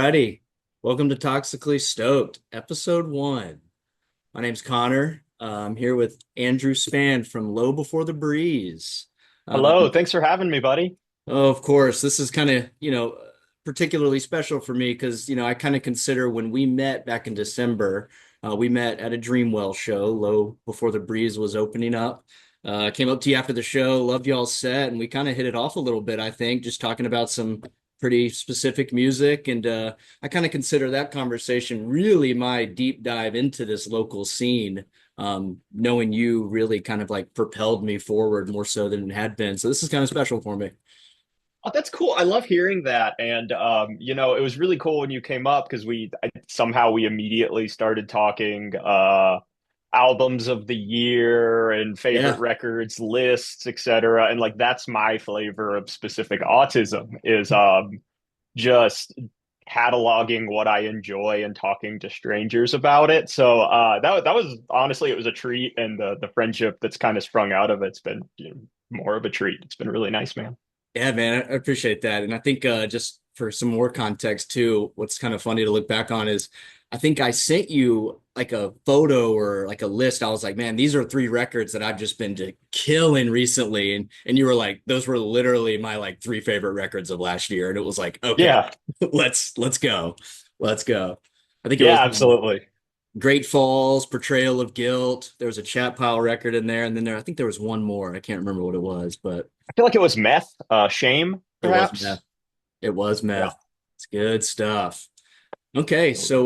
righty. Welcome to Toxically Stoked, episode one. My name's Connor. I'm here with Andrew Spann from Low Before the Breeze. Hello, Um, thanks for having me, buddy. oh, of course, this is kind of, particularly special for me because, I kind of consider when we met back in December, we met at a Dreamwell show. Low Before the Breeze was opening up. Came up to you after the show, loved y'all's set, and we kind of hit it off a little bit, I think, just talking about some pretty specific music. And I kind of consider that conversation really my deep dive into this local scene. Knowing you really kind of like propelled me forward more so than it had been. So this is kind of special for me. Oh, that's cool. I love hearing that. And it was really cool when you came up because somehow we immediately started talking albums of the year and favorite Yeah. records, lists, etc. And like that's my flavor of specific autism is just cataloging what I enjoy and talking to strangers about it. So that was honestly it was a treat, and the friendship that's kind of sprung out of it's been more of a treat. It's been really nice, man. Yeah, man, I appreciate that. And I think just for some more context too, what's kind of funny to look back on is I think I sent you like a photo or like a list. I was like, man, these are three records that I've just been killing recently. And you were like, those were literally my like three favorite records of last year. And it was like, okay, Yeah, let's go. Let's go. I think it was yeah, absolutely. Great Falls, Portrayal of Guilt. There was a Chat Pile record in there, and then I think there was one more. I can't remember what it was, but I feel like it was meth, shame, it was meth. perhaps. It was Yeah. meth. It's good stuff. Okay, so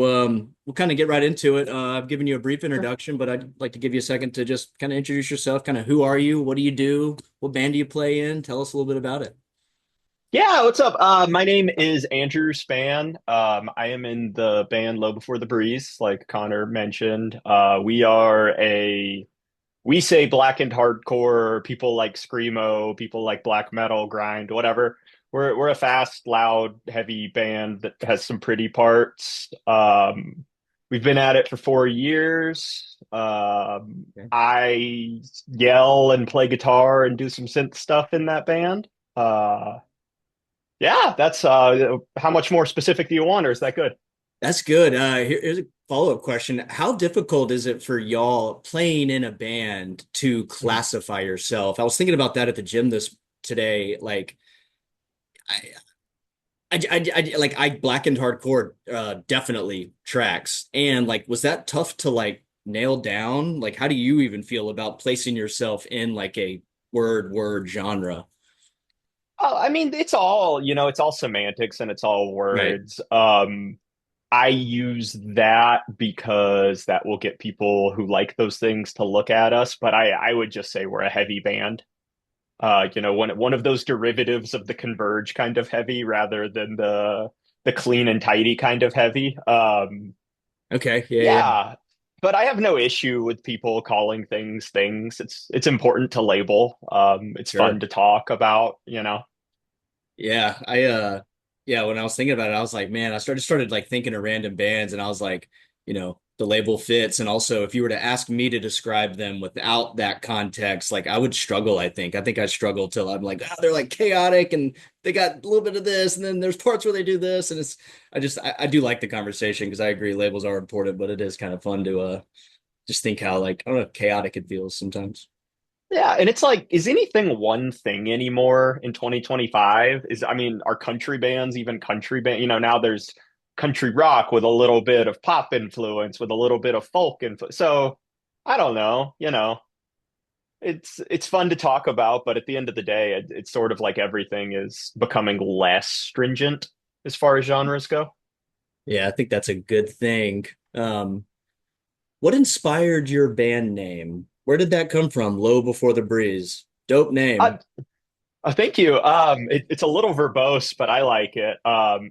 we'll kind of get right into it. I've given you a brief Sure. introduction, but I'd like to give you a second to just kind of introduce yourself. Kind of who are you? What do you do? What band do you play in? Tell us a little bit about it. Yeah, what's up? My name is Andrew Spann. I am in the band Low Before the Breeze, like Connor mentioned. We say blackened hardcore. People like screamo. People like black metal, grind, whatever. We're a fast, loud, heavy band that has some pretty parts. We've been at it for 4 years. Okay. I yell and play guitar and do some synth stuff in that band. Yeah, that's how much more specific do you want, or is that good? That's good. Here's a follow-up question. How difficult is it for y'all playing in a band to Mhm. classify yourself? I was thinking about that at the gym this today. Like, I blackened hardcore definitely tracks. And like, was that tough to like nail down? Like, how do you even feel about placing yourself in like a word genre? I mean, it's all semantics and it's all Right. words. I use that because that will get people who like those things to look at us, but I would just say we're a heavy band. One of those derivatives of the converge kind of heavy rather than the clean and tidy kind of heavy. Okay. Yeah. Yeah. Yeah, but I have no issue with people calling things things. It's important to label. It's fun Sure. to talk about. Yeah. Yeah, when I was thinking about it, I was like, man, I started like thinking of random bands and I was like, the label fits. And also if you were to ask me to describe them without that context, like I would struggle, I think. I think I'd struggle till I'm like, oh, they're like chaotic and they got a little bit of this, and then there's parts where they do this. And I do like the conversation because I agree labels are important, but it is kind of fun to just think how like, I don't know, chaotic it feels sometimes. Yeah, and it's like, is anything one thing anymore in 2025? I mean, are country bands even country band? Now there's country rock with a little bit of pop influence, with a little bit of folk influence. So I don't know. It's fun to talk about, but at the end of the day, it's sort of like everything is becoming less stringent as far as genres go. Yeah, I think that's a good thing. What inspired your band name? Where did that come from? Low Before the Breeze. Dope Uh, name. Thank you. It's a little verbose, but I like it.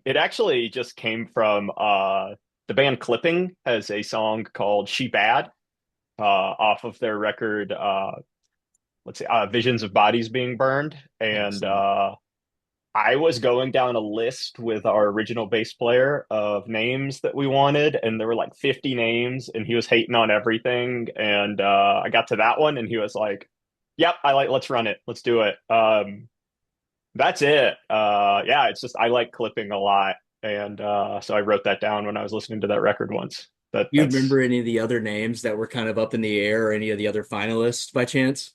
It actually just came from the band Clipping has a song called "She Bad" off of their record. Let's see, "Visions of Bodies Being Burned," and Excellent. I was going down a list with our original bass player of names that we wanted, and there were like 50 names, and he was hating on everything. And I got to that one, and he was like, "Yep, let's run it, let's do it." That's it. Yeah, it's just I like clipping a lot. and so I wrote that down when I was listening to that record once. You That's remember any of the other names that were kind of up in the air or any of the other finalists by chance?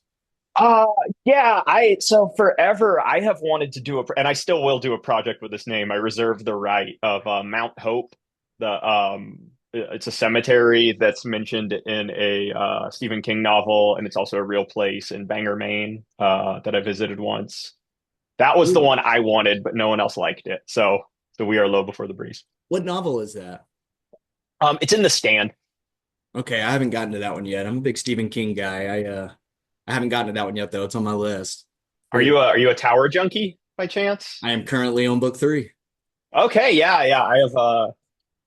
uh yeah, I so forever I have wanted to do and I still will do a project with this name. I reserve the right of Mount Hope. It's a cemetery that's mentioned in a Stephen King novel, and it's also a real place in Bangor, Maine, that I visited once. That was the Ooh. one I wanted, but no one else liked it. So we are low before the breeze. What novel is that? It's in the stand. Okay, I haven't gotten to that one yet. I'm a big Stephen King guy. I haven't gotten to that one yet though. It's on my list. Very. Are you a tower junkie by chance? I am currently on book three. Okay, yeah, yeah. I have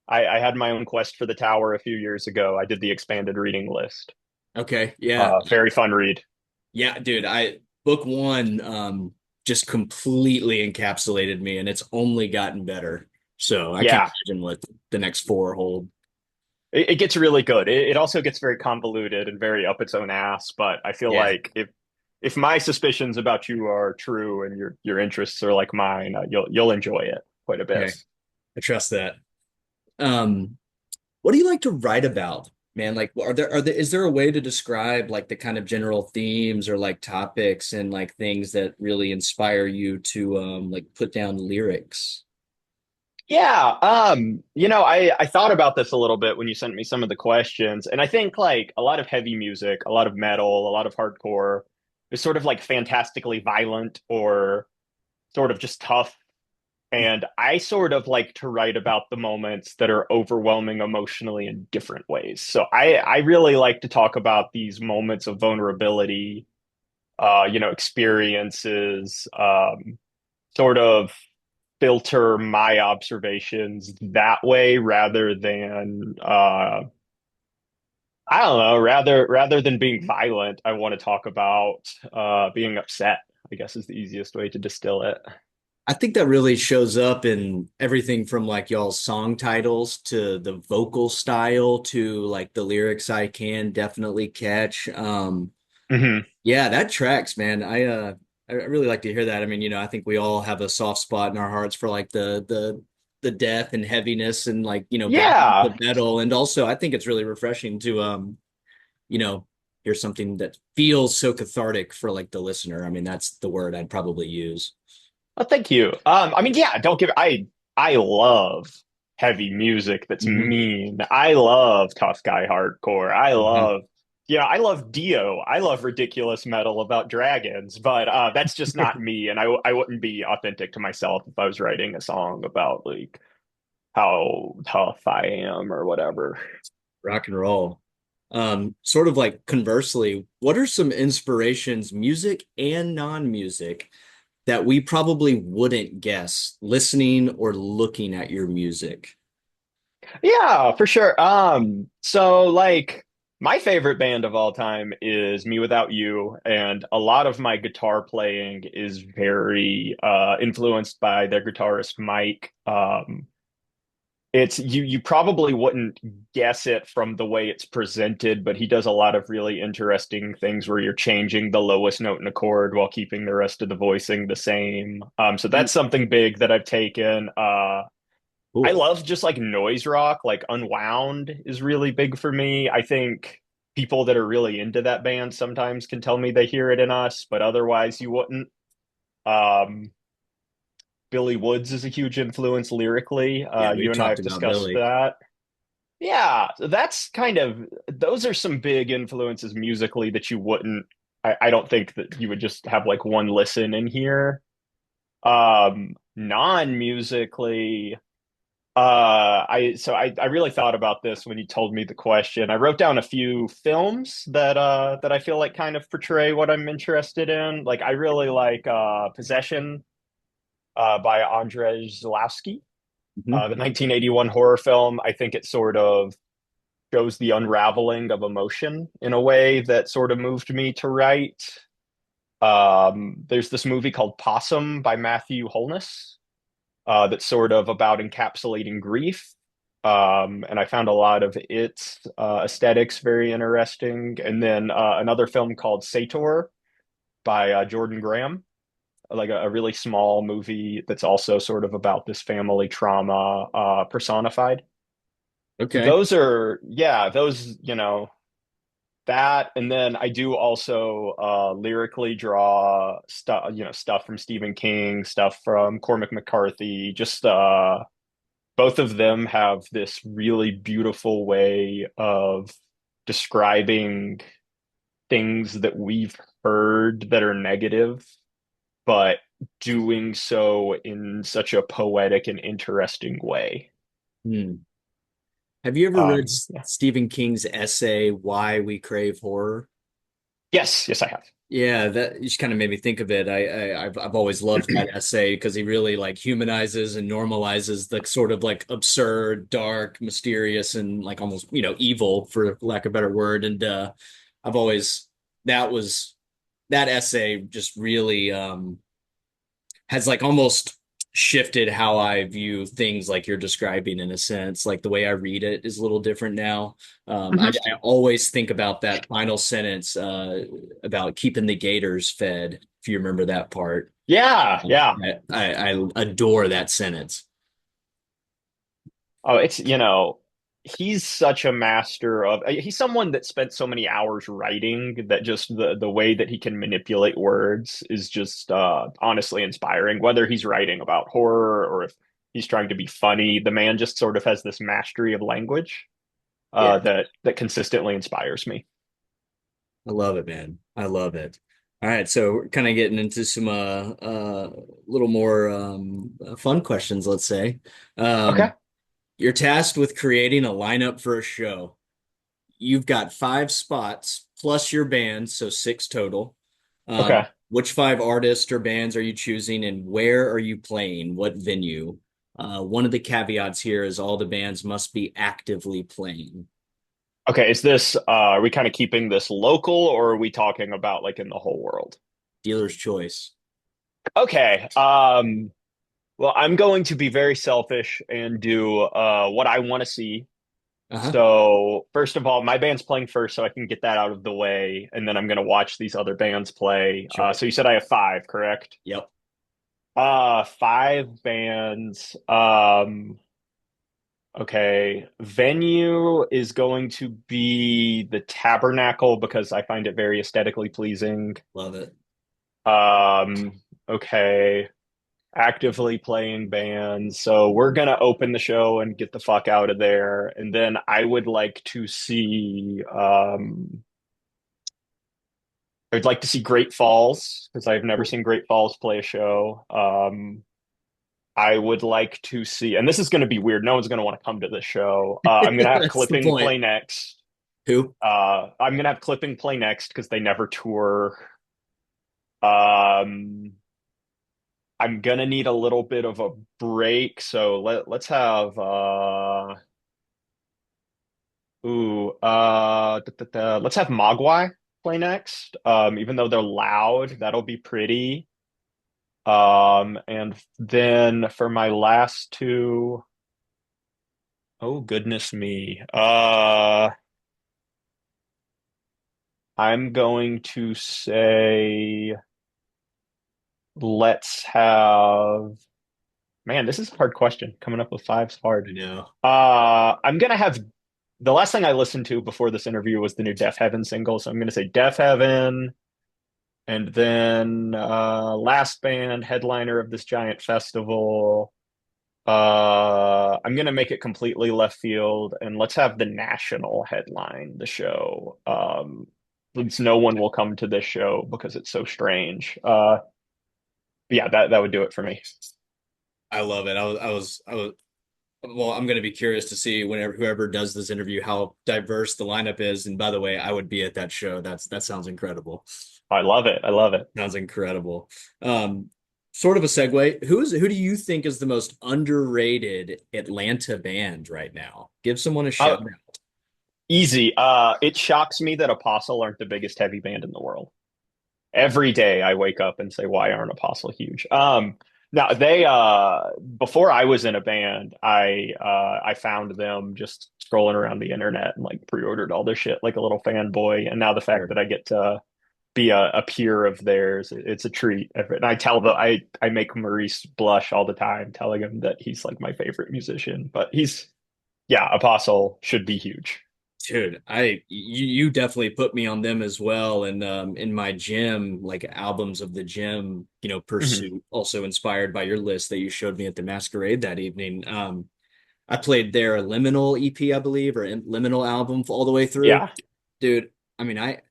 I had my own quest for the tower a few years ago. I did the expanded reading list. Okay, yeah. Very fun read. Yeah, dude, I book one just completely encapsulated me and it's only gotten better. So I can't Yeah, imagine what the next four hold. it gets really good. It also gets very convoluted and very up its own ass. But I feel Yeah. like if my suspicions about you are true and your interests are like mine, you'll enjoy it quite a bit. Okay. I trust that. Um, what do you like to write about, man? Like, is there a way to describe like the kind of general themes or like topics and like things that really inspire you to like put down lyrics? Yeah, I thought about this a little bit when you sent me some of the questions, and I think like a lot of heavy music, a lot of metal, a lot of hardcore is sort of like fantastically violent or sort of just tough. And I sort of like to write about the moments that are overwhelming emotionally in different ways. So I really like to talk about these moments of vulnerability, experiences, sort of filter my observations that way rather than I don't know, rather than being violent, I want to talk about being upset, I guess is the easiest way to distill it. I think that really shows up in everything from like y'all's song titles to the vocal style to like the lyrics I can definitely catch. Hmm. Yeah, that tracks, man. I really like to hear that. I mean, I think we all have a soft spot in our hearts for like the death and heaviness and like, balance Yeah. of metal. And also I think it's really refreshing to you know, hear something that feels so cathartic for like the listener. I mean, that's the word I'd probably use. Well, thank you. I mean, yeah, don't give I love heavy music that's Hmm. mean. I love tough guy hardcore. Hmm. I love Dio. I love ridiculous metal about dragons, but that's just not me, and I wouldn't be authentic to myself if I was writing a song about like how tough I am or whatever. Rock and roll. Sort of like conversely, what are some inspirations, music and non-music, that we probably wouldn't guess listening or looking at your music? Yeah, for sure. So like my favorite band of all time is Me Without You, and a lot of my guitar playing is very influenced by their guitarist Mike. It's you probably wouldn't guess it from the way it's presented, but he does a lot of really interesting things where you're changing the lowest note in a chord while keeping the rest of the voicing the same. So Mm, that's something big that I've taken. I cool. love just like noise rock, like Unwound is really big for me. I think people that are really into that band sometimes can tell me they hear it in us, but otherwise you wouldn't. Um, Billy Woods is a huge influence lyrically. Yeah, You we've and I talked have about discussed Billy. that. Yeah, so that's kind of those are some big influences musically that you wouldn't. I don't think that you would just have like one listen in here. Non-musically. I really thought about this when you told me the question. I wrote down a few films that I feel like kind of portray what I'm interested in. Like I really like Possession by Andrzej Zulawski, Mhm. the 1981 horror film. I think it sort of shows the unraveling of emotion in a way that sort of moved me to write. There's this movie called Possum by Matthew Holness that's sort of about encapsulating grief. And I found a lot of its aesthetics very interesting. And then another film called Sator by Jordan Graham. like a really small movie that's also sort of about this family trauma personified. Okay. Those are, yeah, those, that, and then I do also lyrically draw stuff, stuff from Stephen King, stuff from Cormac McCarthy. Just both of them have this really beautiful way of describing things that we've heard that are negative, but doing so in such a poetic and interesting way. Hmm. Have you ever read Yeah. Stephen King's essay, Why We Crave Horror? Yes, yes, I have. Yeah, that just kind of made me think of it. I've always loved that essay because he really like humanizes and normalizes the sort of like absurd, dark, mysterious, and like almost, evil for lack of a better word. And I've always that was that essay just really has like almost shifted how I view things like you're describing in a sense. Like the way I read it is a little different now. I always think about that final sentence about keeping the gators fed, if you remember that part. Yeah, yeah. I adore that sentence. Oh, he's such a master of, he's someone that spent so many hours writing that just the way that he can manipulate words is just honestly inspiring. Whether he's writing about horror or if he's trying to be funny, the man just sort of has this mastery of language Yeah, that consistently inspires me. I love it, man. I love it. All right, so we're kind of getting into some little more fun questions, let's say. Okay, Um, you're tasked with creating a lineup for a show. You've got 5 spots plus your band, so 6 total. okay. Which 5 artists or bands are you choosing, and where are you playing? What venue? One of the caveats here is all the bands must be actively playing. Okay, is this are we kind of keeping this local or are we talking about like in the whole world? Dealer's choice. Okay. Well, I'm going to be very selfish and do what I want to see. Uh-huh. So, first of all, my band's playing first, so I can get that out of the way, and then I'm going to watch these other bands play. Sure. So you said I have five, correct? Yep. Five bands. Okay. Venue is going to be the Tabernacle because I find it very aesthetically pleasing. Love it. Okay. Actively playing bands. So we're gonna open the show and get the fuck out of there. And then I would like to see I'd like to see Great Falls because I've never Cool. seen Great Falls play a show. I would like to see, and this is going to be weird. No one's going to want to come to this show. I'm going to have That's the Clipping point. play next. Who? I'm going to have Clipping play next because they never tour. Um, I'm gonna need a little bit of a break, so let's have let's have Mogwai play next. Even though they're loud, that'll be pretty. And then for my last two, oh goodness me. I'm going to say let's have, man, this is a hard question. Coming up with five's hard. I know. I'm gonna have the last thing I listened to before this interview was the new Deaf Heaven single, so I'm gonna say Deaf Heaven, and then last band headliner of this giant festival. I'm gonna make it completely left field, and let's have the National headline the show. Since no one will come to this show because it's so strange. Yeah, that would do it for me. I love it. Well, I'm going to be curious to see whenever whoever does this interview how diverse the lineup is. And by the way, I would be at that show. That sounds incredible. I love it. I love it. Sounds incredible. Um, Sort of a segue. Who do you think is the most underrated Atlanta band right now? Give someone a Uh, shout out. Easy. It shocks me that Apostle aren't the biggest heavy band in the world. Every day I wake up and say, why aren't Apostle huge? Now they before I was in a band, I found them just scrolling around the internet and like pre-ordered all their shit like a little fanboy. And now the fact Sure. that I get to be a peer of theirs. It's a treat. And I make Maurice blush all the time, telling him that he's like my favorite musician. But yeah, Apostle should be huge. Dude, you definitely put me on them as well. And in my gym, like albums of the gym, Mhm. pursuit, also inspired by your list that you showed me at the masquerade that evening. I played their Liminal EP, I believe, or Liminal album all the way through. Yeah. Dude, I mean, I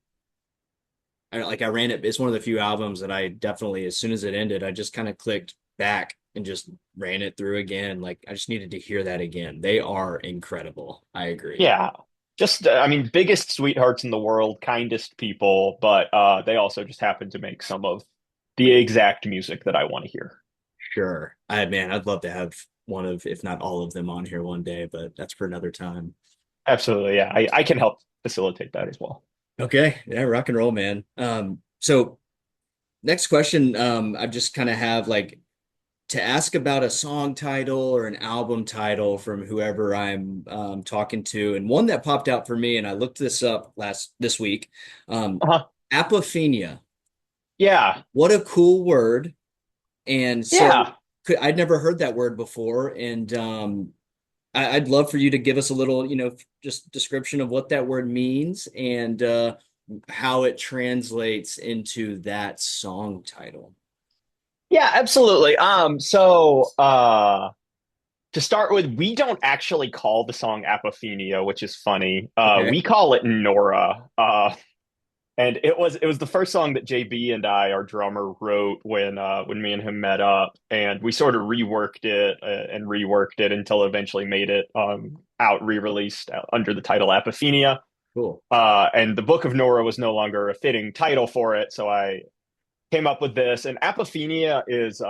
ran it. It's one of the few albums that I definitely, as soon as it ended, I just kind of clicked back and just ran it through again. Like I just needed to hear that again. They are incredible. I agree. Yeah. Just, I mean, biggest sweethearts in the world, kindest people, but they also just happen to make some of the exact music that I want to hear. Sure. Man, I'd love to have one of, if not all of them on here one day, but that's for another time. Absolutely. Yeah. I can help facilitate that as well. Okay. Yeah, rock and roll, man. So next question, I just kind of have like to ask about a song title or an album title from whoever I'm talking to, and one that popped out for me, and I looked this up this week. Um, Uh-huh. apophenia. Yeah. What a cool word. And so Yeah. I'd never heard that word before, and I'd love for you to give us a little, just description of what that word means and how it translates into that song title. Yeah, absolutely. So to start with, we don't actually call the song Apophenia, which is funny. Okay, We call it Nora. And it was the first song that JB and I, our drummer, wrote when me and him met up, and we sort of reworked it and reworked it until it eventually made it out re-released under the title Apophenia. cool. And the Book of Nora was no longer a fitting title for it, so I came up with this. And apophenia is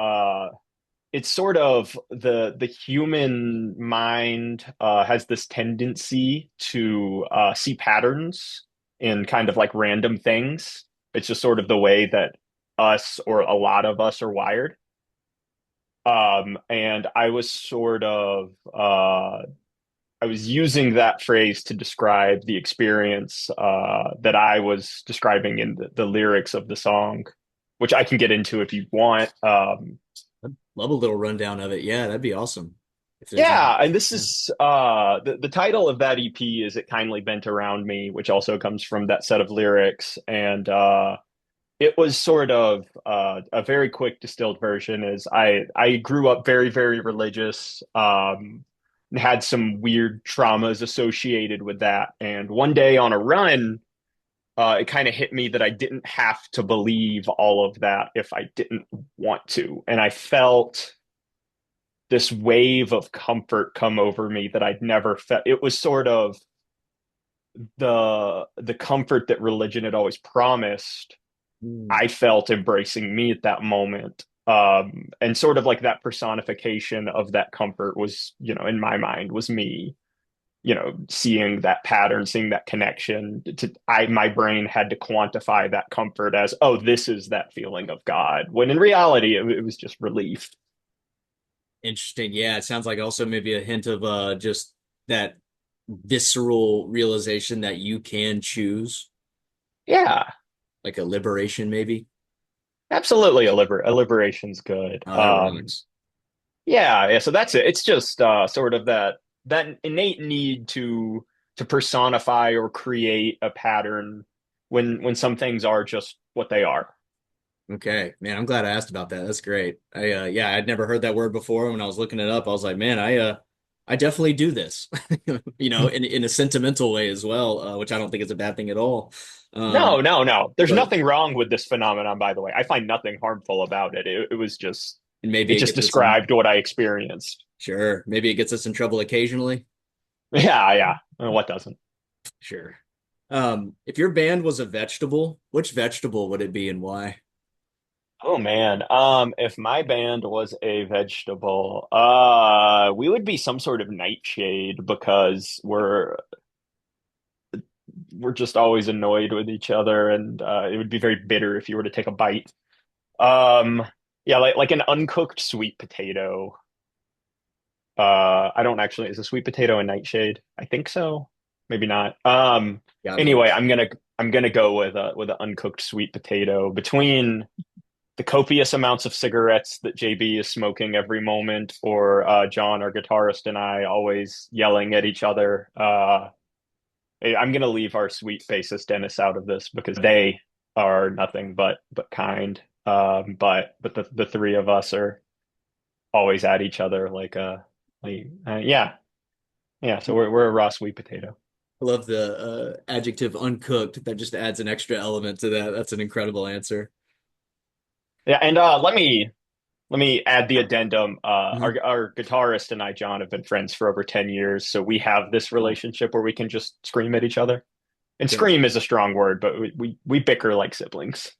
it's sort of the human mind has this tendency to see patterns in kind of like random things. It's just sort of the way that us or a lot of us are wired. And I was using that phrase to describe the experience that I was describing in the lyrics of the song, which I can get into if you want. I'd love a little rundown of it. Yeah, that'd be awesome. If there's any. Yeah, and this Yeah. is the title of that EP is It Kindly Bent Around Me, which also comes from that set of lyrics. And it was sort of a very quick distilled version is I grew up very, very religious, and had some weird traumas associated with that. And one day on a run, it kind of hit me that I didn't have to believe all of that if I didn't want to. And I felt this wave of comfort come over me that I'd never felt. It was sort of the comfort that religion had always promised. Mm. I felt embracing me at that moment. And sort of like that personification of that comfort was, in my mind, was me, seeing that pattern, seeing that connection. My brain had to quantify that comfort as, oh, this is that feeling of God. When in reality, it was just relief. Interesting. Yeah, it sounds like also maybe a hint of just that visceral realization that you can choose, Yeah, like a liberation, maybe. absolutely. A liberation's good. Oh, that rocks. Yeah. So that's it. It's just sort of that innate need to personify or create a pattern when some things are just what they are. Okay, man, I'm glad I asked about that. That's great. Yeah, I'd never heard that word before. When I was looking it up, I was like, man, I definitely do this, in a sentimental way as well, which I don't think is a bad thing at all. No, Um, no, no. There's but nothing wrong with this phenomenon, by the way. I find nothing harmful about it. It was just, and maybe it it just gets us in, described what I experienced. sure, maybe it gets us in trouble occasionally. Yeah, yeah. What doesn't? Sure. If your band was a vegetable, which vegetable would it be and why? Oh man. If my band was a vegetable, we would be some sort of nightshade because we're just always annoyed with each other, and it would be very bitter if you were to take a bite. Um, yeah, like an uncooked sweet potato. I don't actually, is a sweet potato a nightshade? I think so. maybe not. Gotta be Anyway, honest. I'm gonna go with an uncooked sweet potato between the copious amounts of cigarettes that JB is smoking every moment, or John, our guitarist, and I always yelling at each other. I'm gonna leave our sweet bassist Dennis out of this because they are nothing but kind. But the three of us are always at each other yeah, yeah. So we're a raw sweet potato. I love the adjective uncooked. That just adds an extra element to that. That's an incredible answer. Yeah, and let me add the addendum. Mhm. Our guitarist and I, John, have been friends for over 10 years, so we have this relationship where we can just scream at each other. And Okay. scream is a strong word, but we bicker like siblings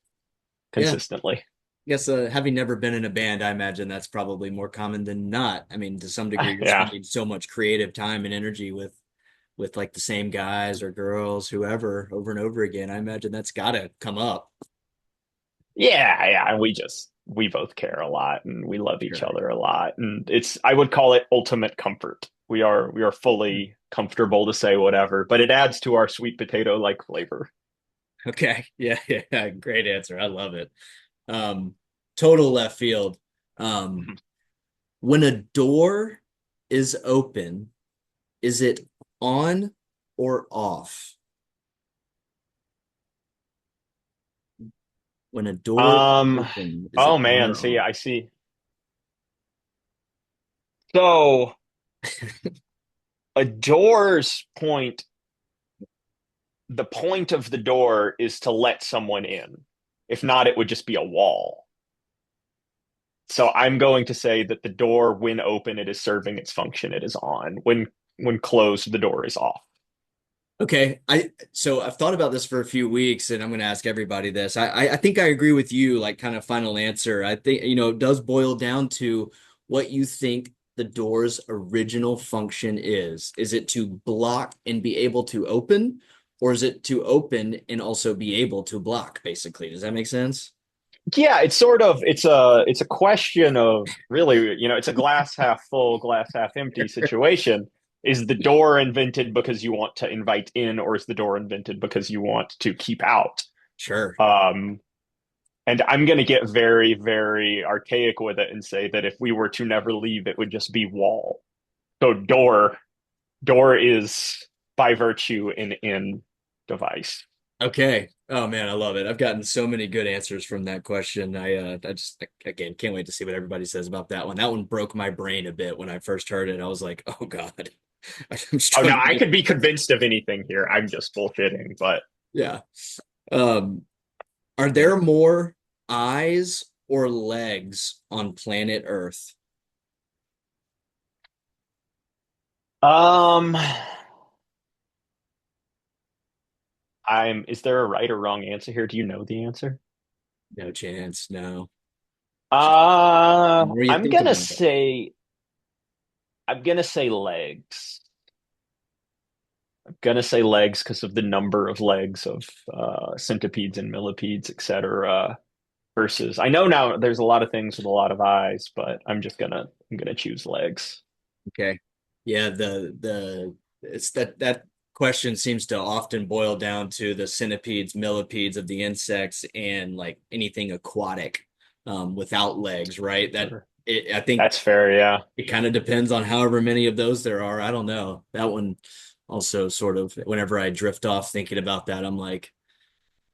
Yeah. consistently. I guess having never been in a band, I imagine that's probably more common than not. I mean, to some degree, you're Yeah. spending so much creative time and energy with like the same guys or girls, whoever, over and over again. I imagine that's got to come up. Yeah, yeah. And we both care a lot and we love each Sure. other a lot. And I would call it ultimate comfort. We are fully comfortable to say whatever, but it adds to our sweet potato like flavor. Okay. Yeah, yeah. Great answer. I love it. Um, total left field. Um, when a door is open, is it on or off? When a door is Um, open, is it oh on man, or see, off? I see. So a door's point, the point of the door is to let someone in. If not, it would just be a wall. So I'm going to say that the door, when open, it is serving its function. It is on. When closed, the door is off. Okay, so I've thought about this for a few weeks, and I'm going to ask everybody this. I think I agree with you, like kind of final answer. I think it does boil down to what you think the door's original function is. Is it to block and be able to open, or is it to open and also be able to block, basically? Does that make sense? Yeah, it's a question of really, it's a glass half full, glass half empty situation. Is the door invented because you want to invite in, or is the door invented because you want to keep out? Sure. Um, and I'm going to get very, very archaic with it and say that if we were to never leave, it would just be wall. So door is by virtue an in device. Okay. Oh man, I love it. I've gotten so many good answers from that question. I just again can't wait to see what everybody says about that one. That one broke my brain a bit when I first heard it. I was like, oh God. I'm Oh no, struggling I with could be convinced of anything here. I'm just bullshitting, but yeah. Um, are there more eyes or legs on planet Earth? um is there a right or wrong answer here? Do you know the answer? No chance. No. Just the more you I'm think gonna about it. say I'm gonna say legs. I'm gonna say legs because of the number of legs of centipedes and millipedes, etc. Versus I know now there's a lot of things with a lot of eyes, but I'm gonna choose legs. Okay. Yeah, it's that question seems to often boil down to the centipedes, millipedes of the insects and like anything aquatic without legs, right? Sure. I think That's fair, yeah. it kind of depends on however many of those there are. I don't know. That one also sort of whenever I drift off thinking about that, I'm like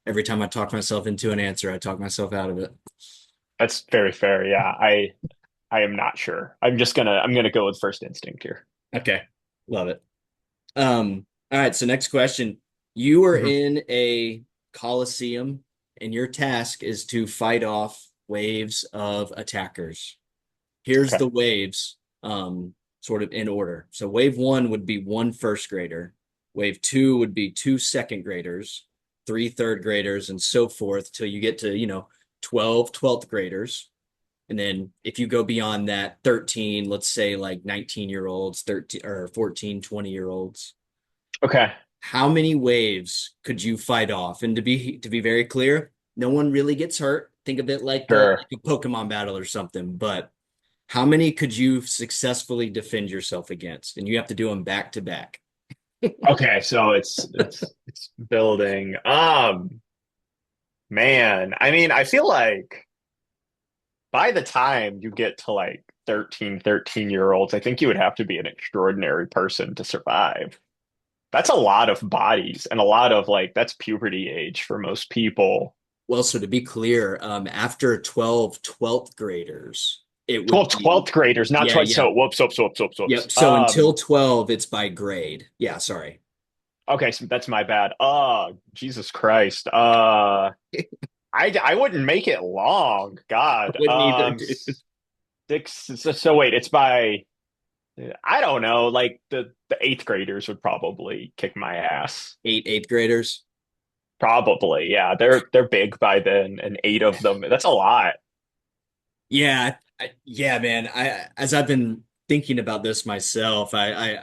every time I talk myself into an answer, I talk myself out of it. That's very fair, yeah. I am not sure. I'm gonna go with first instinct here. Okay. Love it. All right, so next question. You are Mhm. in a coliseum, and your task is to fight off waves of attackers. Here's Okay. the waves, sort of in order. So wave one would be one first grader. Wave two would be two second graders, three third graders, and so forth till you get to, 12 12th graders. And then if you go beyond that, 13, let's say like 19-year olds, 13 or 14, 20-year olds. Okay. How many waves could you fight off? And to be very clear, no one really gets hurt. Think of it Sure. like a Pokemon battle or something. But how many could you successfully defend yourself against? And you have to do them back to back. Okay, so it's building. Man, I mean, I feel like by the time you get to like 13 year olds, I think you would have to be an extraordinary person to survive. That's a lot of bodies and a lot of like that's puberty age for most people. Well, so to be clear, after 12th graders, it would 12th, be, 12th graders, not yeah, 12th. yeah. So whoops, whoops, whoops, whoops, whoops. Yep. So until 12, it's by grade. Yeah, sorry. Okay, so that's my bad. Jesus Christ. I wouldn't make it long. I God. wouldn't either, dude. Six. So wait, it's by I don't know. Like the eighth graders would probably kick my ass. Eighth graders. Probably, yeah. They're big by then, and eight of them. That's a lot. Yeah, yeah, man. As I've been thinking about this myself, I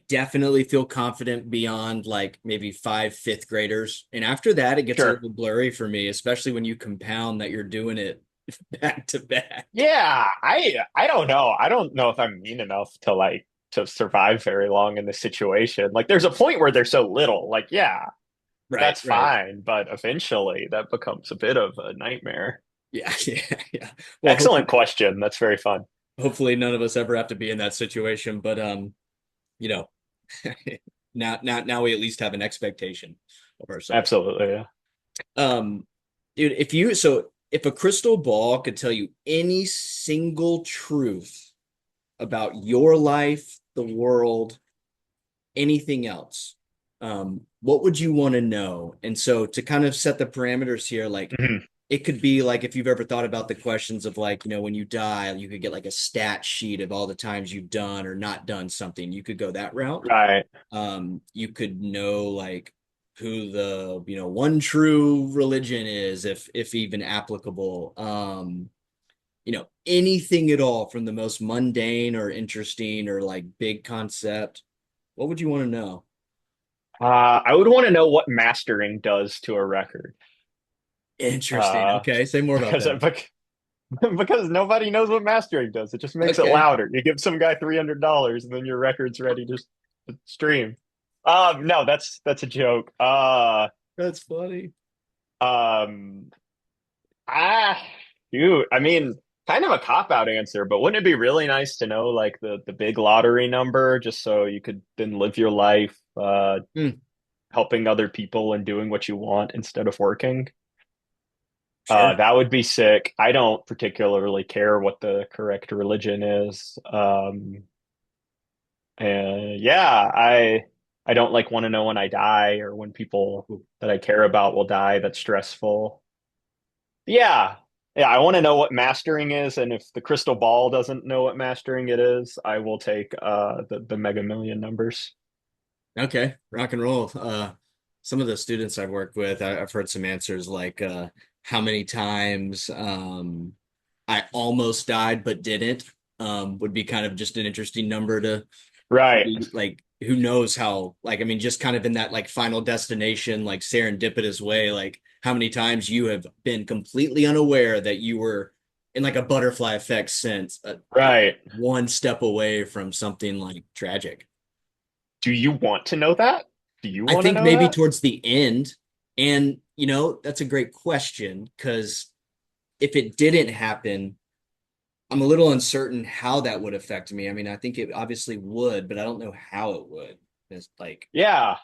definitely feel confident beyond like maybe five fifth graders, and after that, it gets a Sure. little blurry for me, especially when you compound that you're doing it back to back. Yeah, I don't know. I don't know if I'm mean enough to like to survive very long in this situation. Like there's a point where they're so little. Like, yeah, Right, that's right. fine, but eventually that becomes a bit of a nightmare. Yeah, yeah, yeah. Well, Excellent question. That's very fun. hopefully none of us ever have to be in that situation, but you know, now we at least have an expectation of ourselves. Absolutely, yeah. Um, dude, if a crystal ball could tell you any single truth about your life, the world, anything else, what would you want to know? And so to kind of set the parameters here, like Mhm. it could be like if you've ever thought about the questions of like, when you die, you could get like a stat sheet of all the times you've done or not done something. You could go that route. Right. You could know like who the one true religion is, if even applicable. Anything at all from the most mundane or interesting or like big concept. What would you want to know? I would want to know what mastering does to a record. Interesting. Uh, Okay, say more about because that. because nobody knows what mastering does. It just makes it Okay, louder. You give some guy $300 and then your record's ready to stream. No, that's a joke. that's funny. Um, ah, Dude, I mean, kind of a cop out answer, but wouldn't it be really nice to know like the big lottery number just so you could then live your life Hmm, helping other people and doing what you want instead of working? sure. That would be sick. I don't particularly care what the correct religion is. And yeah, I don't like want to know when I die or when people that I care about will die. That's stressful. Yeah. Yeah, I want to know what mastering is, and if the crystal ball doesn't know what mastering it is, I will take the Mega Million numbers. Okay, rock and roll. Some of the students I've worked with, I've heard some answers like how many times I almost died but didn't, would be kind of just an interesting number to Right. be like, who knows how, like, I mean, just kind of in that like final destination, like serendipitous way, like how many times you have been completely unaware that you were in like a butterfly effect sense, Right. one step away from something like tragic. Do you want to know that? Do you I want to think know maybe that? towards the end, and that's a great question because if it didn't happen, I'm a little uncertain how that would affect me. I mean, I think it obviously would, but I don't know how it would. It's like, Yeah.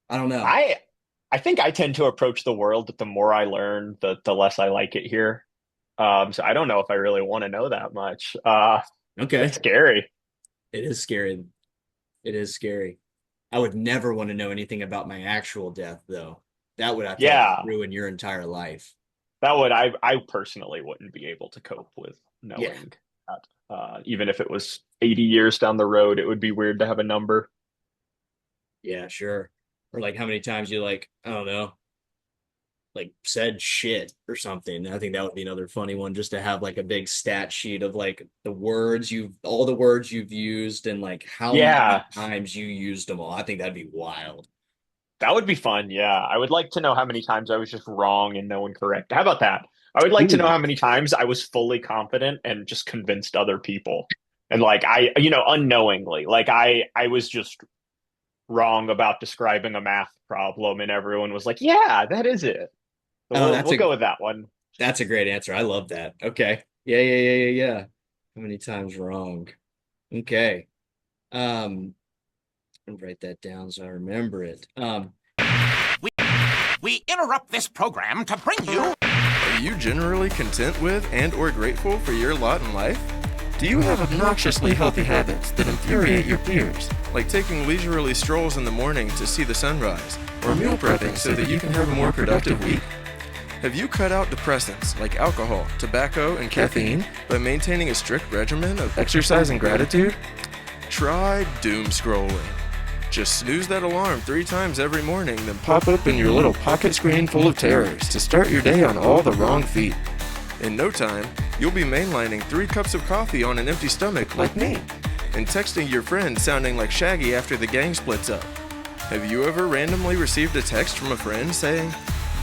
I don't know. I I think I tend to approach the world that the more I learn, the less I like it here. So I don't know if I really want to know that much. That's Okay. scary. It is scary. It is scary. I would never want to know anything about my actual death, though. That would, I feel like, Yeah, ruin your entire life. that would I personally wouldn't be able to cope with Yeah. knowing that. Even if it was 80 years down the road, it would be weird to have a number. Yeah, sure. Or like how many times you like, I don't know, like said shit or something. I think that would be another funny one just to have like a big stat sheet of like all the words you've used and like how Yeah, many times you used them all. I think that'd be wild. that would be fun. Yeah, I would like to know how many times I was just wrong and no one correct. How about that? I would like to know Ooh. how many times I was fully confident and just convinced other people. And like I, unknowingly, like I was just wrong about describing a math problem, and everyone was like, "Yeah, that is it." So Oh, we'll go with that one. that's a great answer. I love that. Okay. Yeah, yeah, yeah, yeah, yeah. How many times wrong? Okay. Um, I'll write that down so I remember it. We, we interrupt this program to bring you. Are you generally content with and or grateful for your lot in life? Do you have obnoxiously healthy habits that infuriate your peers? Like taking leisurely strolls in the morning to see the sunrise, or meal prepping so that you can have a more productive week? Have you cut out depressants like alcohol, tobacco, and caffeine by maintaining a strict regimen of exercise and gratitude? Try doom scrolling. Just snooze that alarm 3 times every morning, then pop up in your little pocket screen full of terrors to start your day on all the wrong feet. In no time, you'll be mainlining 3 cups of coffee on an empty stomach like me, and texting your friend sounding like Shaggy after the gang splits up. Have you ever randomly received a text from a friend saying,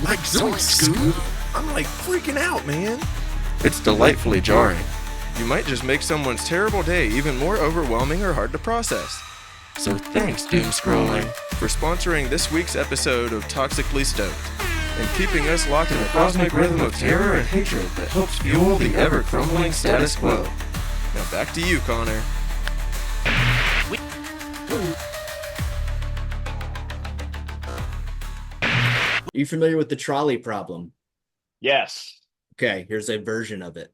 "Like Zoinks, Scoob? I'm like freaking out, man." It's delightfully jarring. You might just make someone's terrible day even more overwhelming or hard to process. So thanks, Doom Scrolling, for sponsoring this week's episode of Toxically Stoked, and keeping us locked in a cosmic rhythm of terror and hatred that helps fuel the ever-crumbling status quo. Now back to you, Connor. Are you familiar with the trolley problem? Yes. Okay, here's a version of it.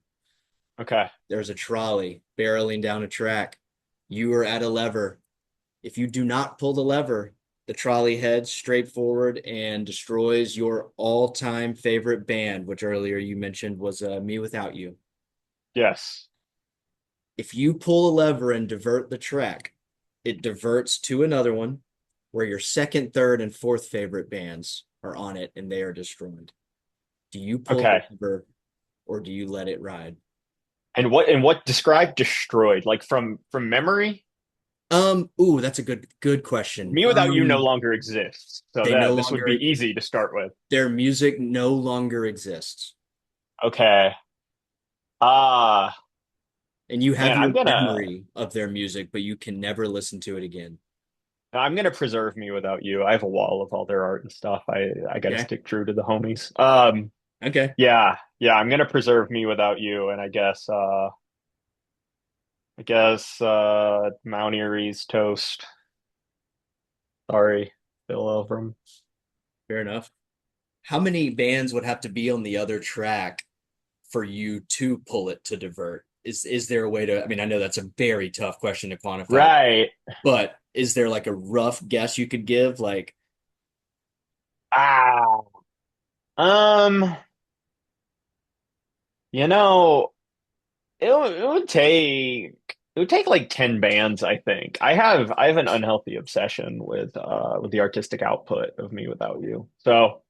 Okay. There's a trolley barreling down a track. You are at a lever. If you do not pull the lever, the trolley heads straight forward and destroys your all-time favorite band, which earlier you mentioned was Me Without You. Yes. If you pull a lever and divert the track, it diverts to another one where your second, third, and fourth favorite bands are on it and they are destroyed. Do you pull the Okay. lever or do you let it ride? And what describe destroyed? Like from memory? Ooh, that's a good question. Me Without You no longer exists. So They no that this would be longer easy to start with. their music no longer exists. Okay. Ah, And you have man, your memory of their music, but you can never listen to it again. I'm gonna preserve Me Without You. I have a wall of all their art and stuff. I gotta Okay. stick true to the homies. Okay. Yeah, yeah, I'm gonna preserve Me Without You, and I guess Mount Erie's Toast. Sorry, Bill Elverum. Fair enough. How many bands would have to be on the other track for you to pull it to divert? Is there a way to, I mean, I know that's a very tough question to quantify, Right. but is there like a rough guess you could give? Like, Ah. Um, you know, it would take like 10 bands, I think. I have an unhealthy obsession with the artistic output of Me Without You. So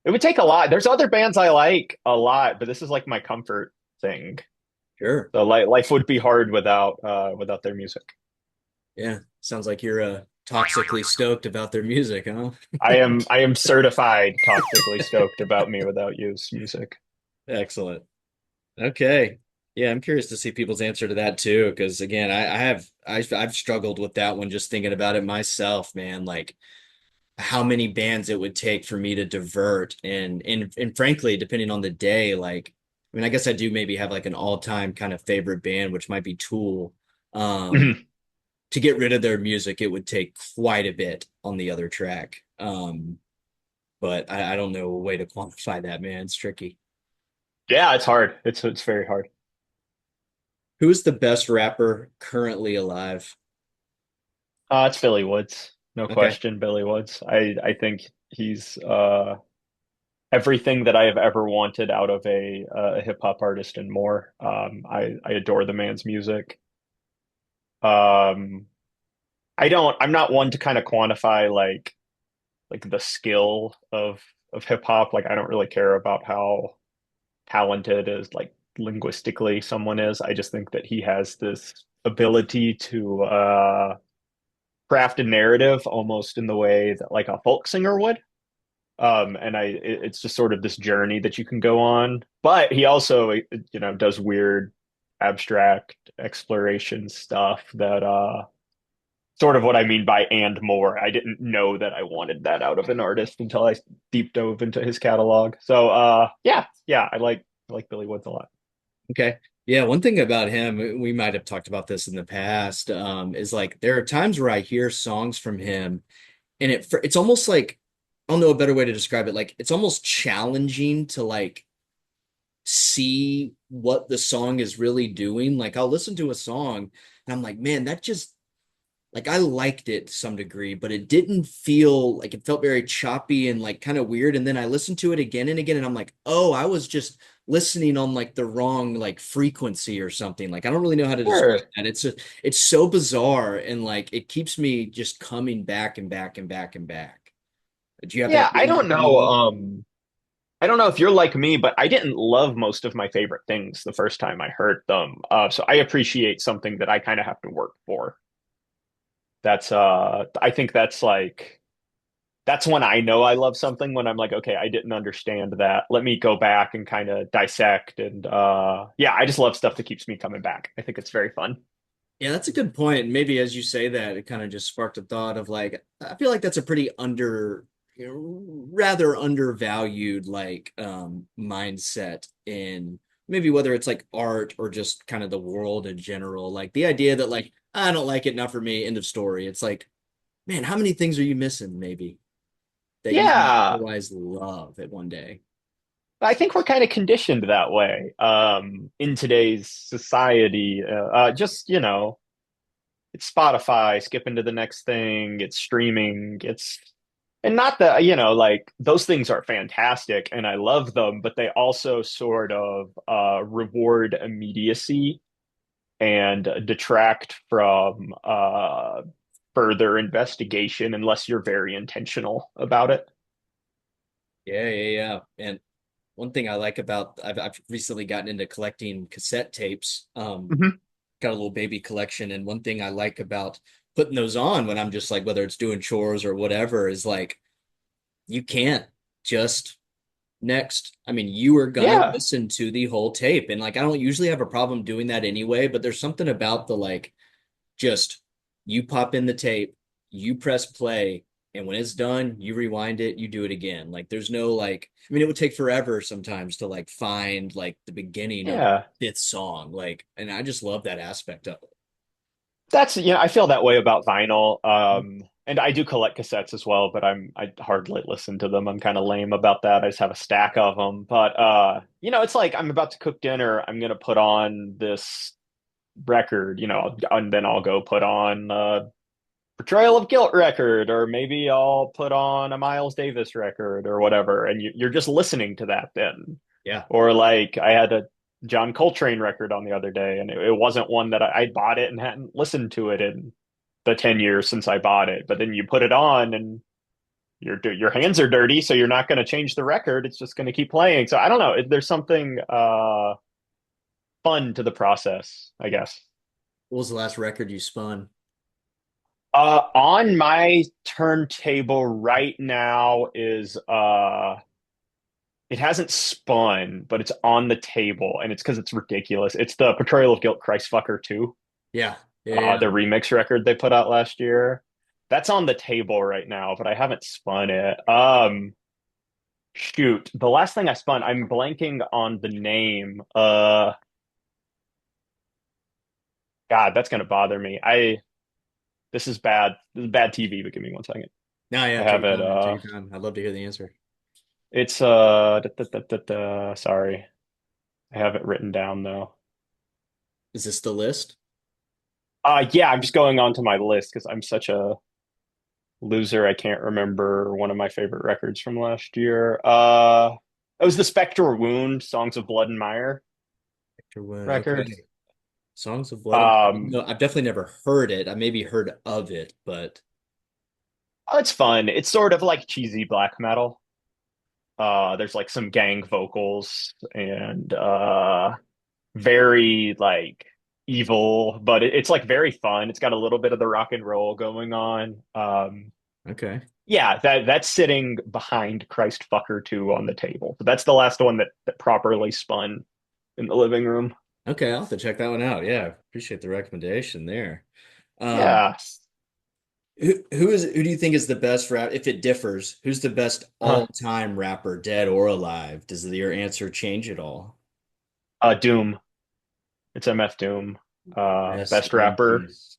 it would take a lot. There's other bands I like a lot, but this is like my comfort thing. sure. So like life would be hard without their music. Yeah. Sounds like you're toxically stoked about their music, huh? I am certified toxically stoked about Me Without You's music. Excellent. Okay. Yeah, I'm curious to see people's answer to that too, because again, I've struggled with that one just thinking about it myself, man. Like how many bands it would take for me to divert and frankly, depending on the day, like I mean, I guess I do maybe have like an all-time kind of favorite band, which might be Tool. Um, Mhm. to get rid of their music, it would take quite a bit on the other track. But I don't know a way to quantify that, man. It's tricky. Yeah, it's hard. It's very hard. Who's the best rapper currently alive? It's Billy Woods, no Okay. question. Billy Woods. I think he's everything that I have ever wanted out of a hip hop artist and more. I adore the man's music. Um, I'm not one to kind of quantify like the skill of hip hop. Like I don't really care about how talented as like linguistically someone is. I just think that he has this ability to craft a narrative almost in the way that like a folk singer would. It's just sort of this journey that you can go on. But he also, does weird abstract exploration stuff that sort of what I mean by and more. I didn't know that I wanted that out of an artist until I deep dove into his catalog. So yeah, I like Billy Woods a lot. Okay. Yeah, one thing about him, we might have talked about this in the past, is like there are times where I hear songs from him and it's almost like I don't know a better way to describe it. Like it's almost challenging to like see what the song is really doing. Like I'll listen to a song and I'm like, man, that just like I liked it to some degree, but it didn't feel like it felt very choppy and like kind of weird. And then I listened to it again and again, and I'm like, oh, I was just listening on like the wrong like frequency or something. Like I don't really know how to describe Sure. that. It's so bizarre and like it keeps me just coming back and back and back and back. Do you have that Yeah, feeling for him as well? I don't know if you're like me, but I didn't love most of my favorite things the first time I heard them. So I appreciate something that I kind of have to work for. I think that's when I know I love something, when I'm like, okay, I didn't understand that. Let me go back and kind of dissect and yeah, I just love stuff that keeps me coming back. I think it's very fun. Yeah, that's a good point. And maybe as you say that, it kind of just sparked a thought of like, I feel like that's a pretty rather undervalued like mindset in maybe whether it's like art or just kind of the world in general. Like the idea that like, I don't like it, not for me, end of story. It's like, man, how many things are you missing maybe that you might Yeah, otherwise love at one day? I think we're kind of conditioned that way in today's society. Just, it's Spotify, skip into the next thing, it's streaming, and not that, like those things are fantastic and I love them, but they also sort of reward immediacy and detract from further investigation unless you're very intentional about it. Yeah, yeah, yeah. And one thing I like about I've recently gotten into collecting cassette tapes. Mhm. Got a little baby collection, and one thing I like about putting those on when I'm just like whether it's doing chores or whatever is like you can't just next. I mean, you are gonna Yeah, listen to the whole tape, and like I don't usually have a problem doing that anyway, but there's something about the like just you pop in the tape, you press play, and when it's done, you rewind it, you do it again. Like there's no like, I mean, it would take forever sometimes to like find like the beginning of yeah. fifth song. Like, and I just love that aspect of I feel that way about vinyl. it. And I do collect cassettes as well, but I hardly listen to them. I'm kind of lame about that. I just have a stack of them. But it's like I'm about to cook dinner. I'm gonna put on this record, and then I'll go put on Portrayal of Guilt record, or maybe I'll put on a Miles Davis record or whatever, and you're just listening to that then. Yeah. Or like I had a John Coltrane record on the other day, and it wasn't one that I bought it and hadn't listened to it in the 10 years since I bought it. But then you put it on and your hands are dirty, so you're not going to change the record. It's just going to keep playing. So I don't know. There's something fun to the process, I guess. What was the last record you spun? On my turntable right now is it hasn't spun, but it's on the table, and it's because it's ridiculous. It's the Portrayal of Guilt Christfucker 2, Yeah. Yeah. the remix record they put out last year. That's on the table right now, but I haven't spun it. Shoot, the last thing I spun, I'm blanking on the name. God, that's gonna bother me. This is bad. This is bad TV, but give me one second. No, yeah, I take have your it. time, man. Take your time. I'd love to hear the answer. It's sorry. I have it written down though. Is this the list? Yeah, I'm just going on to my list because I'm such a loser. I can't remember one of my favorite records from last year. It was the Spectral Wound, Songs of Blood and Mire Victor Wood. record. Okay. Songs of Blood. Um, No, I've definitely never heard it. I maybe heard of it, but oh, it's fun. It's sort of like cheesy black metal. There's like some gang vocals and very like evil, but it's like very fun. It's got a little bit of the rock and roll going on. okay. Yeah, that's sitting behind Christ Fucker 2 on the table. But that's the last one that properly spun in the living room. Okay, I'll have to check that one out. Yeah, appreciate the recommendation there. Um, Yeah. Who do you think is the best rap? If it differs, who's the best Huh. all-time rapper, dead or alive? Does your answer change at all? Doom. It's MF Doom. Rest Best in rapper. peace.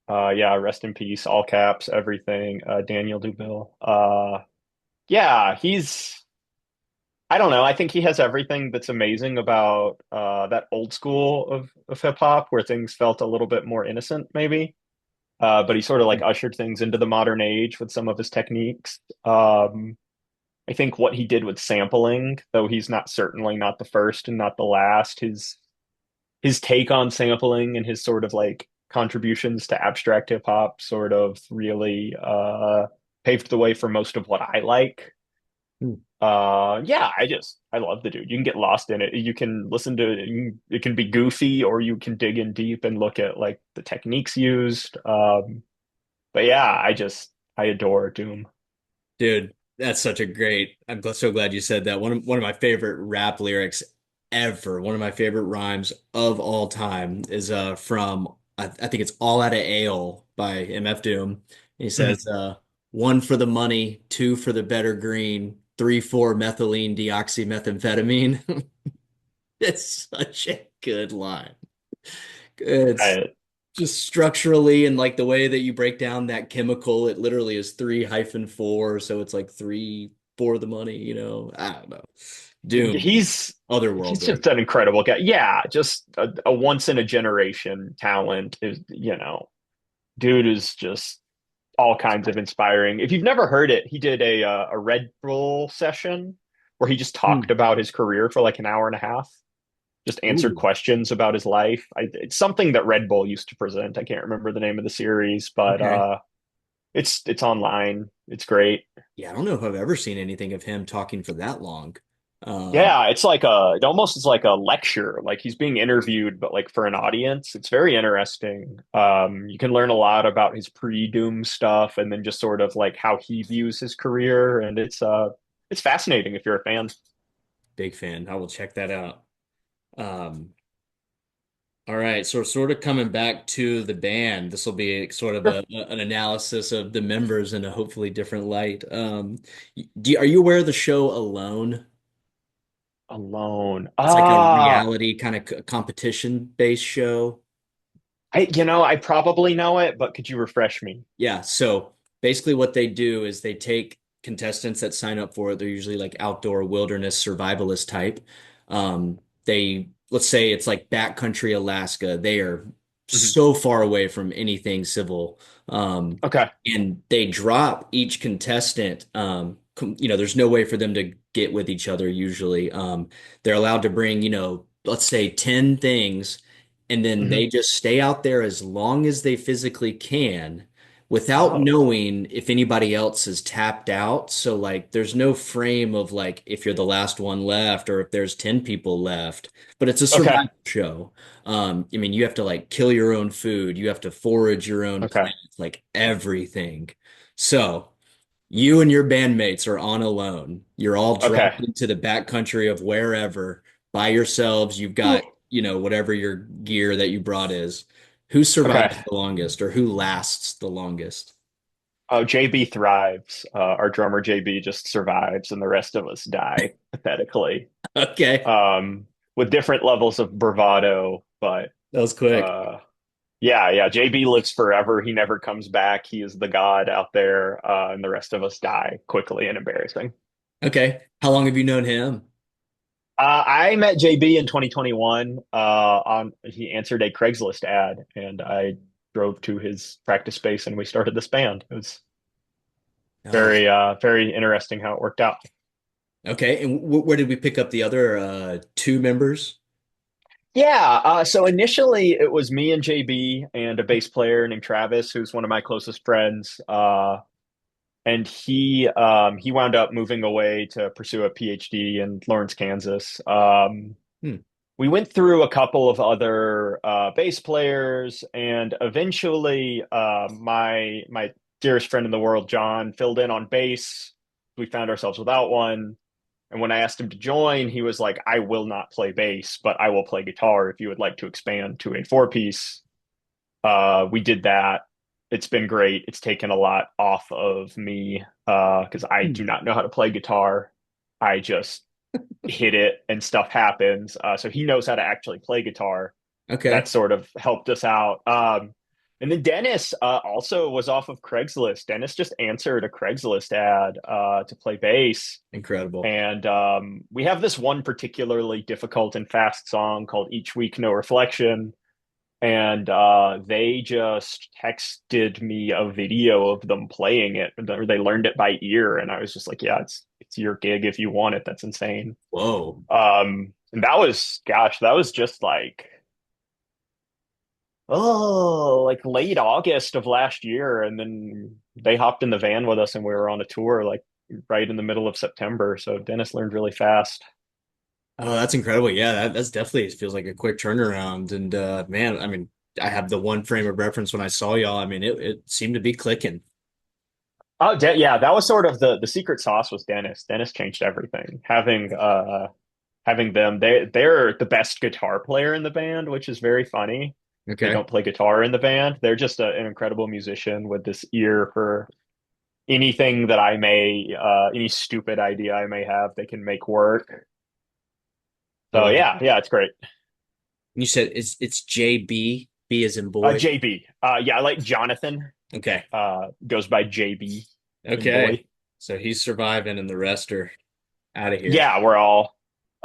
Yeah, rest in peace, all caps, everything. Daniel Dubill. Yeah, I don't know. I think he has everything that's amazing about that old school of hip hop where things felt a little bit more innocent, maybe. But he sort of like ushered things into the modern age with some of his techniques. I think what he did with sampling, though he's not certainly not the first and not the last, his take on sampling and his sort of like contributions to abstract hip hop sort of really paved the way for most of what I like. Hmm. Yeah, I love the dude. You can get lost in it. You can listen to it. It can be goofy, or you can dig in deep and look at like the techniques used. But yeah, I adore Doom. Dude, that's such a great. So glad you said that. One of my favorite rap lyrics ever. One of my favorite rhymes of all time is from I think it's All Out of Ale by MF Doom. He Mhm. says one for the money, two for the better green, three, four methylene deoxymethamphetamine. It's such a good line. It's I, just structurally and like the way that you break down that chemical, it literally is three hyphen four, so it's like three for the money, I don't know. Doom, he's he's otherworldly. just an incredible guy. Yeah, just a once in a generation talent is, dude is just all kinds of inspiring. If you've never heard it, he did a Red Bull session where he just talked Hmm. about his career for like an hour and a half, just answered Ooh, questions about his life. It's something that Red Bull used to present. I can't remember the name of the series, but okay. it's online. It's great. Yeah, I don't know if I've ever seen anything of him talking for that long. Um, Yeah, it almost is like a lecture, like he's being interviewed, but like for an audience. It's very interesting. You can learn a lot about his pre-Doom stuff and then just sort of like how he views his career, and it's fascinating if you're a fan. Big fan. I will check that out. Um, all right, so sort of coming back to the band, this will be sort of Sure. an analysis of the members in a hopefully different light. Are you aware of the show Alone? Alone. It's like a reality kind of competition based show. I probably know it, but could you refresh me? Yeah, so basically what they do is they take contestants that sign up for it. They're usually like outdoor wilderness survivalist type. Let's say it's like backcountry Alaska. They are Mhm. so far away from anything civil. Um, Okay. and they drop each contestant. There's no way for them to get with each other usually. They're allowed to bring, let's say 10 things, and then Mhm. they just stay out there as long as they physically can without Oh, knowing if anybody else is tapped out. So like there's no frame of like if you're the last one left or if there's 10 people left, but it's a okay. survival show. I mean, you have to like kill your own food, you have to forage your own Okay. plants, like everything. So you and your bandmates are on alone. You're all dropped Okay. into the backcountry of wherever by yourselves. You've got, Whew. whatever your gear that you brought is. Who Okay. survives the longest or who lasts the longest? Oh, JB thrives. Our drummer JB just survives, and the rest of us die pathetically. Okay, With different levels of bravado, but that was quick. uh, yeah, yeah. JB lives forever. He never comes back. He is the god out there, and the rest of us die quickly and embarrassing. Okay, how long have you known him? I met JB in 2021. On He answered a Craigslist ad, and I drove to his practice space, and we started this band. It was Oh, very interesting how it worked out. okay. And where did we pick up the other two members? Yeah, so initially it was me and JB and a bass player named Travis, who's one of my closest friends. And he wound up moving away to pursue a PhD in Lawrence, Kansas. Hmm. We went through a couple of other bass players, and eventually my dearest friend in the world, John, filled in on bass. We found ourselves without one. And when I asked him to join, he was like, I will not play bass, but I will play guitar if you would like to expand to a four piece. We did that. It's been great. It's taken a lot off of me because I Hmm. do not know how to play guitar. I just hit it and stuff happens. So he knows how to actually play guitar. That Okay. sort of helped us out. And then Dennis also was off of Craigslist. Dennis just answered a Craigslist ad to play bass. Incredible. And we have this one particularly difficult and fast song called Each Week No Reflection. And they just texted me a video of them playing it. Or they learned it by ear. And I was just like, yeah, it's your gig if you want it. That's insane. Whoa. And that was, gosh, that was just like, oh, like late August of last year. And then they hopped in the van with us and we were on a tour like right in the middle of September. So Dennis learned really fast. Oh, that's incredible. Yeah, that's definitely feels like a quick turnaround. And man, I mean, I have the one frame of reference when I saw y'all. I mean, it seemed to be clicking. Oh, yeah, that was sort of the secret sauce was Dennis. Dennis changed everything. Having them, they're the best guitar player in the band, which is very funny. They Okay. don't play guitar in the band. They're just an incredible musician with this ear for anything that I may, any stupid idea I may have, they can make work. I So love it. yeah, it's great. You said it's JB, B as in boy. JB. Yeah, I like Jonathan. Okay. Goes by JB in Okay. boy. So he's surviving and the rest are out of here. Yeah, we're all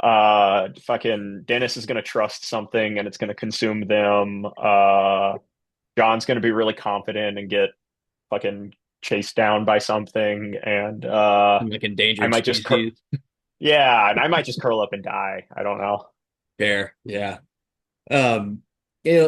fucking Dennis is gonna trust something and it's gonna consume them. John's gonna be really confident and get fucking chased down by something and Like I endangered might just species. yeah, and I might just curl up and die. I don't know. Fair. Yeah. Um,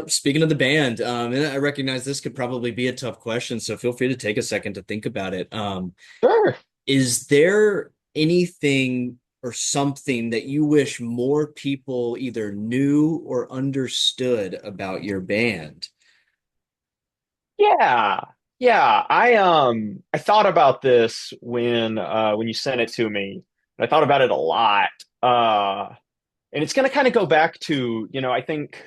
speaking of the band, and I recognize this could probably be a tough question, so feel free to take a second to think about it. Sure. Is there anything or something that you wish more people either knew or understood about your band? Yeah. Yeah. I thought about this when you sent it to me. I thought about it a lot. And it's gonna kind of go back to, I think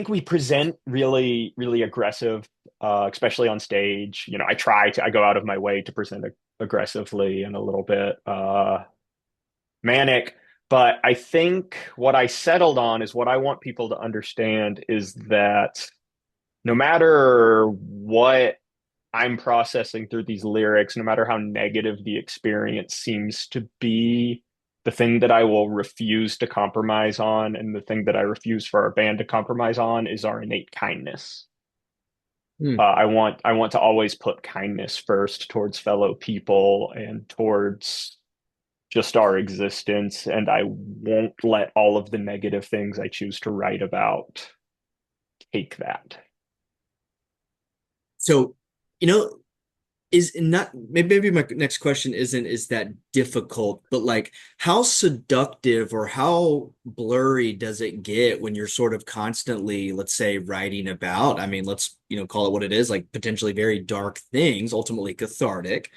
we present really, really aggressive, especially on stage. I go out of my way to present aggressively and a little bit manic. But I think what I settled on is what I want people to understand is that no matter what I'm processing through these lyrics, no matter how negative the experience seems to be, the thing that I will refuse to compromise on and the thing that I refuse for our band to compromise on is our innate kindness. Hmm. I want to always put kindness first towards fellow people and towards just our existence, and I won't let all of the negative things I choose to write about take that. So, you know, is not maybe my next question isn't is that difficult, but like how seductive or how blurry does it get when you're sort of constantly, let's say, writing about, I mean, let's, call it what it is, like potentially very dark things, ultimately cathartic.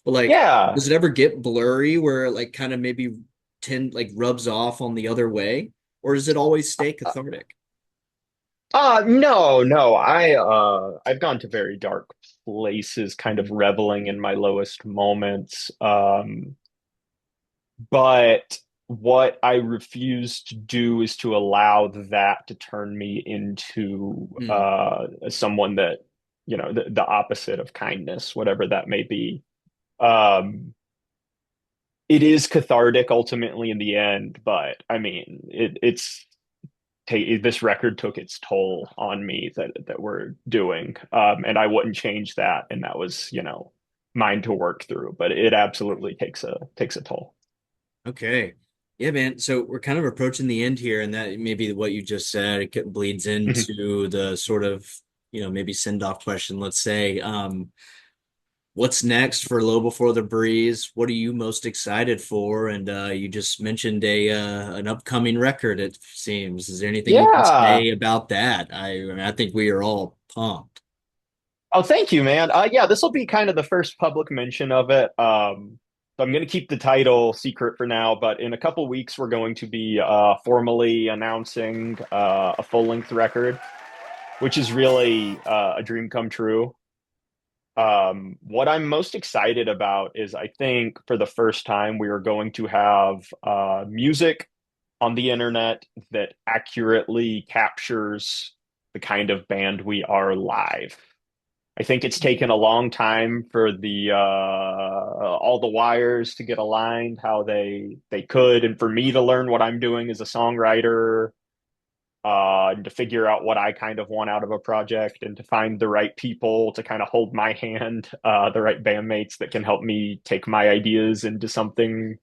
But like, Yeah. does it ever get blurry where it like kind of maybe tend like rubs off on the other way? Or does it always stay cathartic? No, no. I've gone to very dark places, kind of reveling in my lowest moments. But what I refuse to do is to allow that to turn me into Hmm. someone that, the opposite of kindness, whatever that may be. Um, it is cathartic ultimately in the end, but I mean, this record took its toll on me that we're doing, and I wouldn't change that, and that was mine to work through, but it absolutely takes a toll. Okay. Yeah, man. So we're kind of approaching the end here, and that maybe what you just said it bleeds Mhm. into the sort of, maybe send off question, let's say. What's next for Low Before the Breeze? What are you most excited for? And you just mentioned an upcoming record, it seems. Is there anything you can Yeah. say about that? I mean, I think we are all pumped. Oh, thank you, man. Yeah, this will be kind of the first public mention of it. So I'm going to keep the title secret for now, but in a couple weeks, we're going to be formally announcing a full-length record. which is really a dream come true. What I'm most excited about is I think for the first time we are going to have music on the internet that accurately captures the kind of band we are live. I think it's taken a long time for the all the wires to get aligned how they could, and for me to learn what I'm doing as a songwriter, and to figure out what I kind of want out of a project, and to find the right people to kind of hold my hand, the right bandmates that can help me take my ideas into something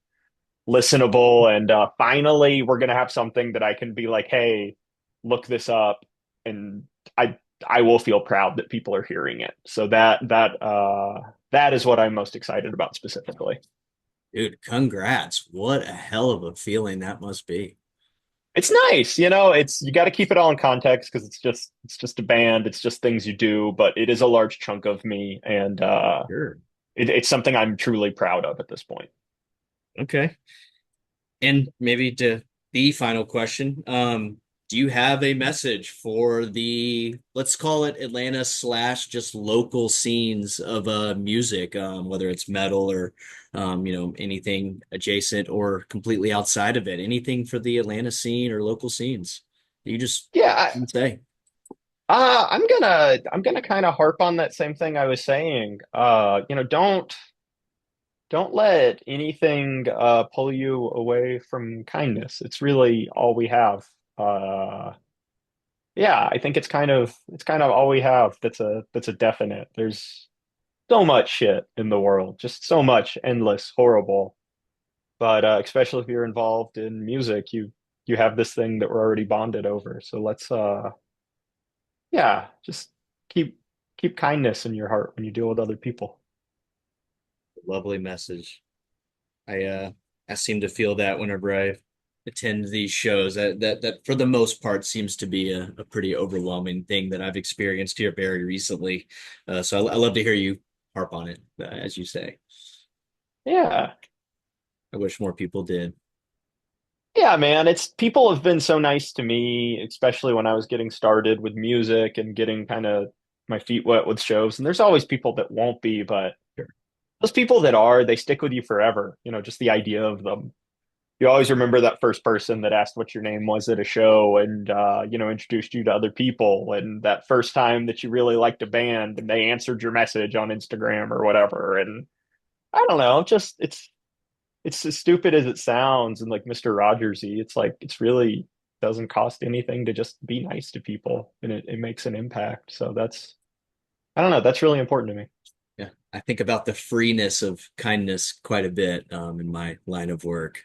listenable. And finally, we're gonna have something that I can be like, hey, look this up, and I will feel proud that people are hearing it. So that is what I'm most excited about specifically. Dude, congrats. What a hell of a feeling that must be. It's nice, you know, it's you got to keep it all in context because it's just a band, it's just things you do, but it is a large chunk of me, and Sure. it's something I'm truly proud of at this point. Okay. And maybe to the final question, do you have a message for the, let's call it Atlanta slash just local scenes of music, whether it's metal or anything adjacent or completely outside of it, anything for the Atlanta scene or local scenes? You just Yeah, say. I'm gonna kind of harp on that same thing I was saying. Don't let anything pull you away from kindness. It's really all we have. Yeah, I think it's kind of all we have that's a definite. There's so much shit in the world, just so much endless, horrible. But especially if you're involved in music, you have this thing that we're already bonded over. So let's yeah, just keep keep kindness in your heart when you deal with other people. Lovely message. I seem to feel that whenever I attend these shows, that for the most part seems to be a pretty overwhelming thing that I've experienced here very recently. So I love to hear you harp on it, as you say. Yeah. I wish more people did. Yeah, man, it's people have been so nice to me, especially when I was getting started with music and getting kind of my feet wet with shows. And there's always people that won't be, but Sure. those people that are, they stick with you forever. You know, just the idea of them. You always remember that first person that asked what your name was at a show and introduced you to other people, and that first time that you really liked a band and they answered your message on Instagram or whatever. And I don't know, just it's as stupid as it sounds and like Mr. Rogersy, it's like it's really doesn't cost anything to just be nice to people, and it makes an impact. So that's I don't know, that's really important to me. Yeah, I think about the freeness of kindness quite a bit in my line of work.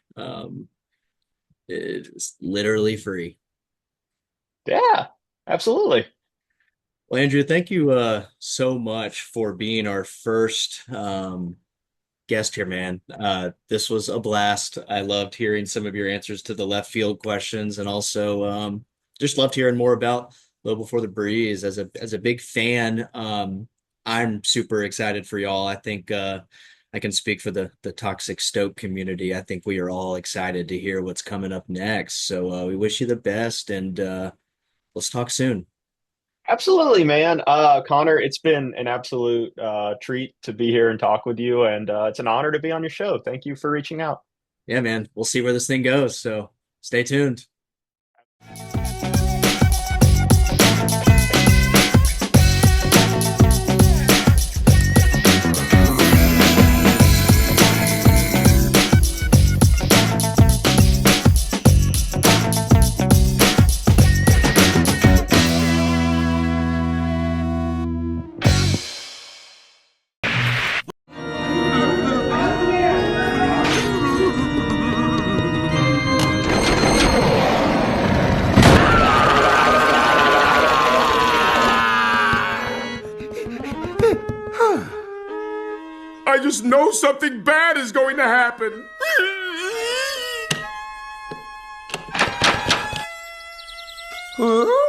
It's literally free. Yeah, absolutely. Well, Andrew, thank you so much for being our first guest here, man. This was a blast. I loved hearing some of your answers to the left field questions, and also just loved hearing more about Low Before the Breeze. As a big fan, I'm super excited for y'all. I think I can speak for the Toxic Stoke community. I think we are all excited to hear what's coming up next. So we wish you the best, and let's talk soon. Absolutely, man. Connor, it's been an absolute treat to be here and talk with you, and it's an honor to be on your show. Thank you for reaching out. Yeah, man. We'll see where this thing goes. So stay tuned. I just know something bad is going to happen. Huh?